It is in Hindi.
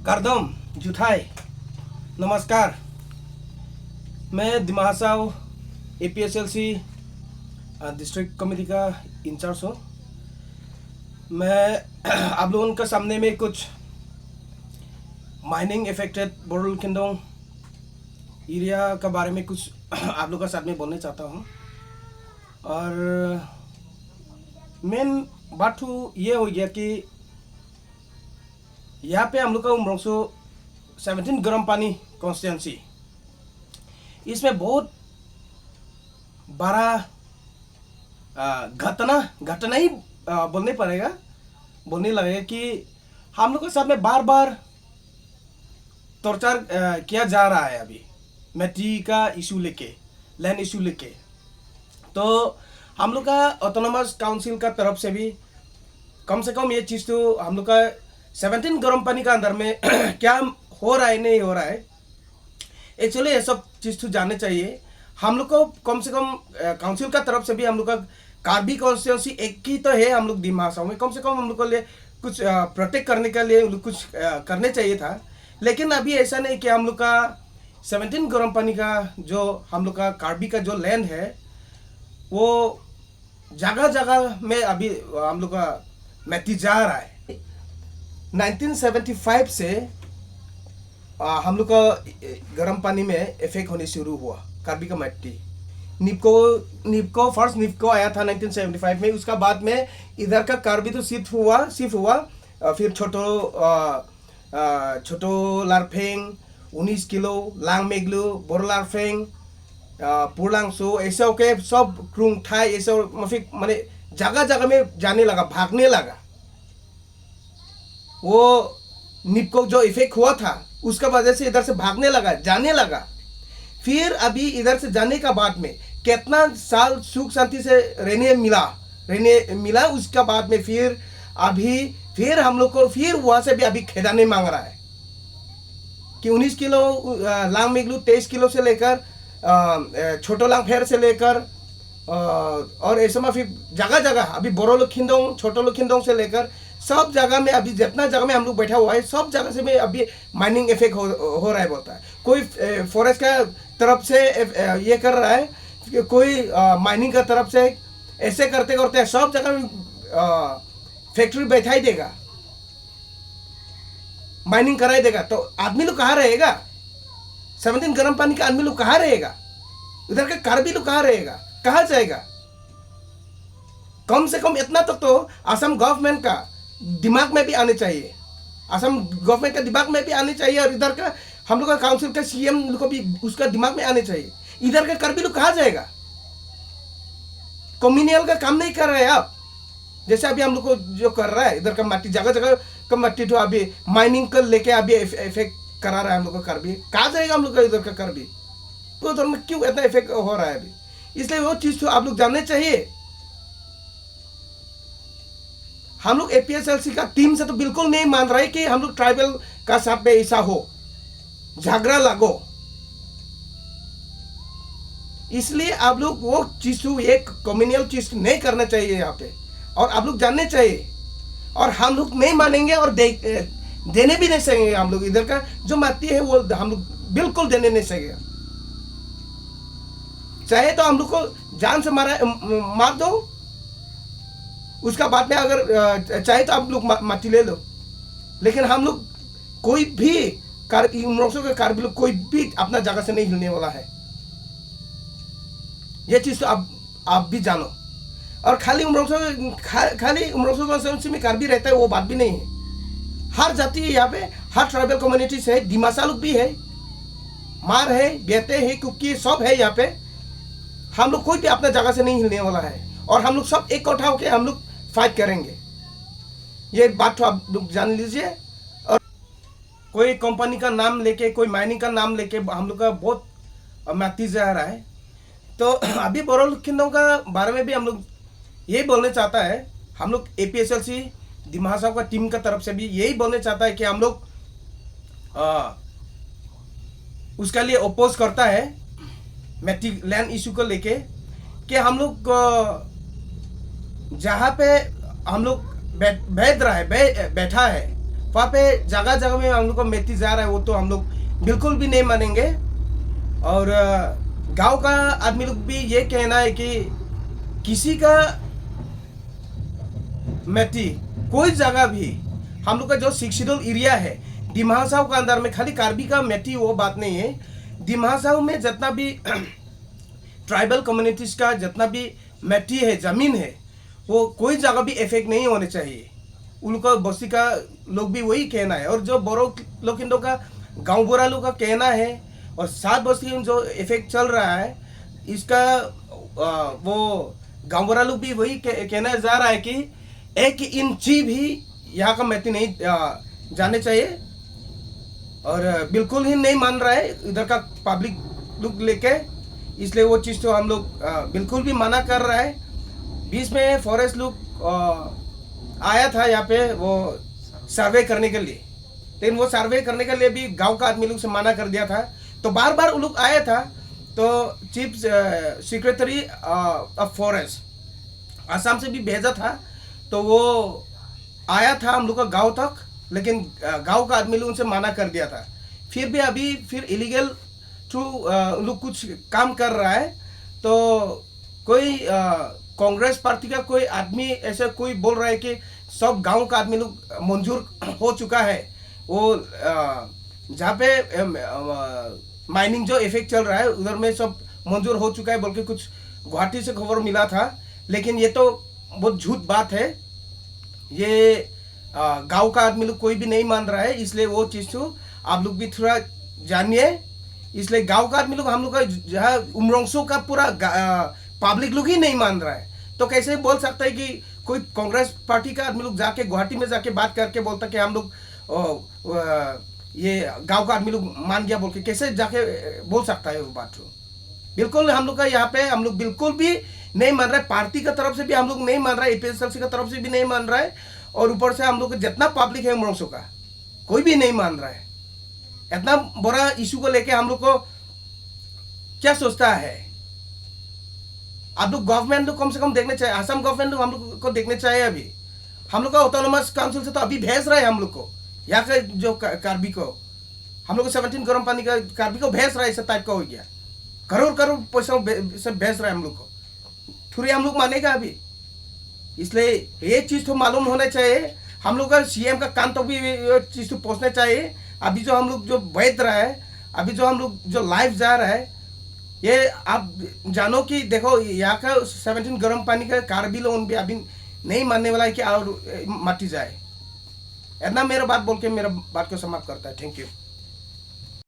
कारदम जुथाई नमस्कार। मैं दिमाग साव APSLC डिस्ट्रिक्ट कमेटी का इंचार्ज हूँ। मैं आप लोगों के सामने में कुछ माइनिंग इफेक्टेड बोरल किंडोंग एरिया का बारे में कुछ आप लोगों के साथ में बोलना चाहता हूँ। और मेन बात तो ये हो गया कि यहाँ पे हम लोग का उम्रोंसो 17 गर्म पानी कॉन्स्टिट्यूंसी, इसमें बहुत बड़ा घटना ही बोलने लगेगा कि हम लोग के साथ में बार बार टॉर्चर किया जा रहा है। अभी मिट्टी का इशू लेके, लैंड इशू लेके, तो हम लोग का ऑटोनोमस काउंसिल का तरफ से भी कम से कम ये चीज़ तो हम लोग का 17 गर्म पानी का अंदर में क्या हो रहा है नहीं हो रहा है, एक्चुअली ये सब चीज़ तो जानने चाहिए। हम लोग को कम से कम काउंसिल का तरफ से भी हम लोग का कार्बी कॉन्स्टिट्यूंसी एक ही तो है हम लोग दिमाग में, कम से कम हम लोग को लिए कुछ प्रोटेक्ट करने के लिए कुछ करने चाहिए था। लेकिन अभी ऐसा नहीं कि हम लोग का 17 गर्म पानी का जो हम लोग का कार्बी का जो लैंड है वो जगह जगह में अभी हम लोग का मिट्टी जा रहा है। 1975 से हम लोग का गर्म पानी में इफेक्ट होने शुरू हुआ कार्बी का मिट्टी। निपको फर्स्ट निपको आया था 1975 में। उसका बाद में इधर का कार्बी तो शिफ्ट हुआ फिर छोटो लारफेंग 19 किलो, लांग मेगलू, बोरलारफेंग, पुरलांगसो, ऐसे होके सब क्रुंग थाई ऐसे माने जगह जगह में जाने लगा, भागने लगा। वो निपको जो इफेक्ट हुआ था उसका वजह से इधर से भागने लगा, जाने लगा। फिर अभी इधर से जाने का बाद में कितना साल सुख शांति से रहने मिला उसका बाद में फिर हम लोग को फिर वहाँ से भी अभी खेदाने मांग रहा है कि 19 किलो लांग मेगलू, 23 किलो से लेकर छोटो लांग फेर से लेकर और ऐसे में फिर जगह जगह अभी बोरो लोखिंडोंग, छोटो लोखिंडोंग से लेकर सब जगह में अभी जितना जगह में हम लोग बैठा हुआ है सब जगह से में अभी माइनिंग इफेक्ट हो रहा है बोलता है। कोई फॉरेस्ट का तरफ से ये कर रहा है, कोई माइनिंग का तरफ से, ऐसे करते करते सब जगह में फैक्ट्री बैठा ही देगा, माइनिंग कराई देगा। तो आदमी लोग कहाँ रहेगा? 17 गर्म पानी का आदमी लोग कहाँ रहेगा? उधर का कार्बी लोग कहाँ रहेगा? कहाँ जाएगा? कम से कम इतना तो असम गवर्नमेंट का दिमाग में भी आने चाहिए, असम गवर्नमेंट का दिमाग में भी आने चाहिए, और इधर का हम लोग का काउंसिल का CM को भी उसका दिमाग में आने चाहिए। इधर का कार्बी लोग कहाँ जाएगा? कम्युनियल का काम नहीं कर रहे हैं आप, जैसे अभी हम लोग को जो कर रहा है इधर का मट्टी, जगह जगह का मट्टी तो अभी माइनिंग कर लेके अभी इफेक्ट करा रहा है हम लोग का कार्बी। कहाँ जाएगा हम लोग का इधर का कार्बी? तो उधर में क्यों इतना इफेक्ट हो रहा है अभी? इसलिए वो चीज़ तो आप लोग जानने चाहिए। हम लोग APSLC का टीम से तो बिल्कुल नहीं मान रहे कि हम लोग ट्राइबल का साथ में ऐसा हो, झगड़ा लगो। इसलिए आप लोग वो चीज एक कम्युनियल चीज नहीं करना चाहिए यहाँ पे, और आप लोग जानने चाहिए। और हम लोग नहीं मानेंगे और देने भी नहीं सकेंगे। हम लोग इधर का जो माटी है वो हम लोग बिल्कुल देने नहीं सकेंगे। चाहे तो हम लोग को जान से मार दो, उसका बाद में अगर चाहे तो आप लोग माटी ले लो, लेकिन हम लोग कोई भी उम्रोंसो के कार्बी लोग कोई भी अपना जगह से नहीं हिलने वाला है। ये चीज़ तो आप भी जानो। और खाली उम्रोंसो कॉन्स्टिट्यूंसी में कार्बी रहता है वो बात भी नहीं है। हर जाति है यहाँ पे, हर ट्राइबल कम्युनिटीज है, दिमासा लोग भी है, मार है, बेते है, कुकी सब है यहाँ पे। हम लोग कोई भी अपना जगह से नहीं हिलने वाला है, और हम लोग सब इकट्ठा होकर हम लोग फाइट करेंगे। ये बात तो आप लोग जान लीजिए। और कोई कंपनी का नाम लेके, कोई माइनिंग का नाम लेके हम लोग का बहुत मिट्टी जा रहा है। तो अभी बोरल खिंडों का बारे में भी हम लोग यही बोलने चाहता है। हम लोग APSLC दिमाग साहब का टीम का तरफ से भी यही बोलने चाहता है कि हम लोग उसका लिए ओपोज करता है मिट्टी लैंड इशू को लेके, कि हम लोग जहाँ पे हम लोग बैठा है वहाँ पे जगह जगह में हम लोग को मेथी जा रहा है, वो तो हम लोग बिल्कुल भी नहीं मानेंगे। और गांव का आदमी लोग भी ये कहना है कि किसी का मेथी कोई जगह भी, हम लोग का जो 6 शेड्यूल एरिया है डिमा हसाओ का अंदर में, खाली कार्बी का मेथी वो बात नहीं है। डिमा हसाओ में जितना भी ट्राइबल कम्युनिटीज का जितना भी मेथी है, ज़मीन है, वो कोई जगह भी इफेक्ट नहीं होने चाहिए। उनका बस्ती का लोग भी वही कहना है। और जो बोरो लोकिंदो का, गांव बोरा लोग का कहना है, और 7 बस्ती में जो इफेक्ट चल रहा है इसका वो गांव बोरा लोग भी वही कहना जा रहा है कि 1 इंची भी यहाँ का मेथी नहीं जाने चाहिए। और बिल्कुल ही नहीं मान रहा है इधर का पब्लिक लोग लेके, इसलिए वो चीज़ तो हम लोग बिल्कुल भी मना कर रहा है। बीच में फॉरेस्ट लोग आया था यहाँ पे वो सर्वे करने के लिए, लेकिन वो सर्वे करने के लिए भी गांव का आदमी लोग से मना कर दिया था। तो बार बार वो लोग आया था, तो chief secretary of forest Assam से भी भेजा था, तो वो आया था हम लोग का गांव तक, लेकिन गांव का आदमी लोग उनसे मना कर दिया था। फिर भी अभी फिर इलीगल थ्रू लोग कुछ काम कर रहा है। तो कोई कांग्रेस पार्टी का कोई आदमी ऐसे कोई बोल रहा है कि सब गांव का आदमी लोग मंजूर हो चुका है, वो जहाँ पे माइनिंग जो इफेक्ट चल रहा है उधर में सब मंजूर हो चुका है बोल के कुछ गुवाहाटी से खबर मिला था। लेकिन ये तो बहुत झूठ बात है, ये गांव का आदमी लोग कोई भी नहीं मान रहा है। इसलिए वो चीज़ तो आप लोग भी थोड़ा जानिए। इसलिए गांव का आदमी लोग, हम लोग का जहाँ उमरंगसो का पूरा पब्लिक लोग ही नहीं मान रहा है, तो कैसे बोल सकता है कि कोई कांग्रेस पार्टी का आदमी लोग जाके गुवाहाटी में जाके बात करके बोलता कि हम लोग ये गांव का आदमी लोग मान गया बोल के, कैसे जाके बोल सकता है वो बात? बिल्कुल हम लोग का यहाँ पे हम लोग बिल्कुल भी नहीं मान रहा है, पार्टी का तरफ से भी हम लोग नहीं मान रहा है, एपीएसएलसी का तरफ से भी नहीं मान रहा है, और ऊपर से हम लोग जितना पब्लिक है उमरंगसो का कोई भी नहीं मान रहा है। इतना बड़ा इशू को लेके हम लोग को क्या सोचता है? आप लोग गवर्नमेंट को कम से कम देखने चाहिए, असम गवर्नमेंट को हम लोग को देखने चाहिए। अभी हम लोग का ऑटोनोमस काउंसिल से तो अभी भेज रहा है हम लोग को, यहाँ का जो कार्बी को, हम लोग को 17 गर्म पानी का कार्बी को भेज रहा है, ऐसा टाइप का हो गया, करोड़ करोड़ पैसा सब भेज रहा है हम लोग को, थोड़ी हम लोग मानेगा अभी? इसलिए ये चीज़ तो मालूम होना चाहिए, हम लोग का सीएम का कान तो भी ये चीज़ तो पहुँचना चाहिए। अभी जो हम लोग जो बैठ रहा है, अभी जो हम लोग जो लाइव जा रहा है, ये आप जानो कि देखो यहाँ का 17 गर्म पानी का कार्बी लोन भी अभी नहीं मानने वाला है कि और मटी जाए। इतना मेरा बात बोल के मेरा बात को समाप्त करता है। Thank you.